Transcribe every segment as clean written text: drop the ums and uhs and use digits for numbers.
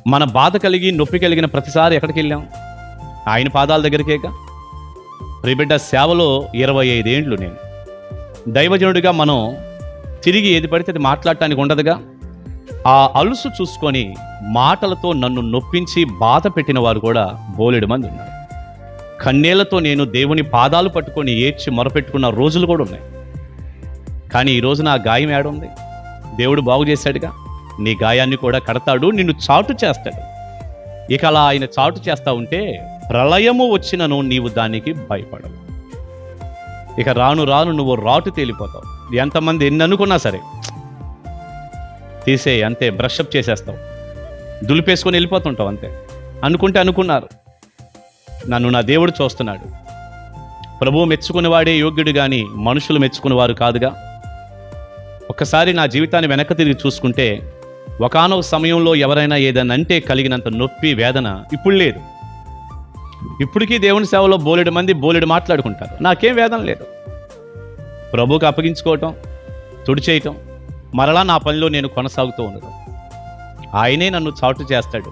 మన బాధ కలిగి నొప్పి కలిగిన ప్రతిసారి ఎక్కడికి వెళ్ళాం? ఆయన పాదాల దగ్గరికేక. ప్రియబిడ్డ, సేవలో 25 ఏండ్లు నేను దైవజనుడిగా మనం తిరిగి ఏది పడితే అది మాట్లాడటానికి ఉండదుగా. ఆ అలుసు చూసుకొని మాటలతో నన్ను నొప్పించి బాధ పెట్టిన వారు కూడా బోలెడు మంది ఉన్నారు. కన్నీళ్లతో నేను దేవుని పాదాలు పట్టుకొని ఏడ్చి మొరపెట్టుకున్న రోజులు కూడా ఉన్నాయి. కానీ ఈరోజు నా గాయం ఏడుంది? దేవుడు బాగు చేశాడుగా. నీ గాయాన్ని కూడా కడతాడు, నిన్ను చాటు చేస్తాడు. ఇక అలా ఆయన చాటు చేస్తా ఉంటే ప్రళయము వచ్చినను నీవు దానికి భయపడవు. ఇక రాను రాను నువ్వు రాటు తేలిపోతావు. ఎంతమంది ఎన్ని అనుకున్నా సరే తీసే, అంతే, బ్రషప్ చేసేస్తావు, దులిపేసుకొని వెళ్ళిపోతుంటావు అంతే. అనుకున్నారు. నన్ను నా దేవుడు చూస్తున్నాడు. ప్రభువు మెచ్చుకునేవాడే యోగ్యుడు కానీ మనుషులు మెచ్చుకునేవారు కాదుగా. ఒక్కసారి నా జీవితాన్ని వెనక్కి తిరిగి చూసుకుంటే ఒకానొక సమయంలో ఎవరైనా ఏదైనా అంటే కలిగినంత నొప్పి, వేదన ఇప్పుడు లేదు. ఇప్పటికీ దేవుని సేవలో బోలెడు మంది బోలెడు మాట్లాడుకుంటారు. నాకేం వేదన లేదు. ప్రభువుకి అప్పగించుకోవటం, తుడిచేయటం, మరలా నా పనిలో నేను కొనసాగుతూ ఉండడం. ఆయనే నన్ను చాటు చేస్తాడు.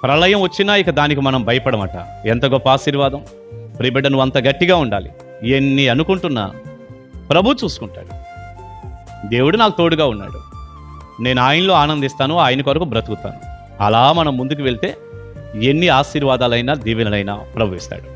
ప్రళయం వచ్చినా ఇక దానికి మనం భయపడమట. ఎంత గొప్ప ఆశీర్వాదం! ప్రియబిడ్డ, నువ్వు అంత గట్టిగా ఉండాలి. ఎన్ని అనుకుంటున్నా ప్రభు చూసుకుంటాడు. దేవుడు నాకు తోడుగా ఉన్నాడు. నేను ఆయనలో ఆనందిస్తాను, ఆయన కొరకు బ్రతుకుతాను. అలా మనం ముందుకు వెళ్తే ఎన్ని ఆశీర్వాదాలైనా దీవెనలైనా ప్రభు ఇస్తాడు.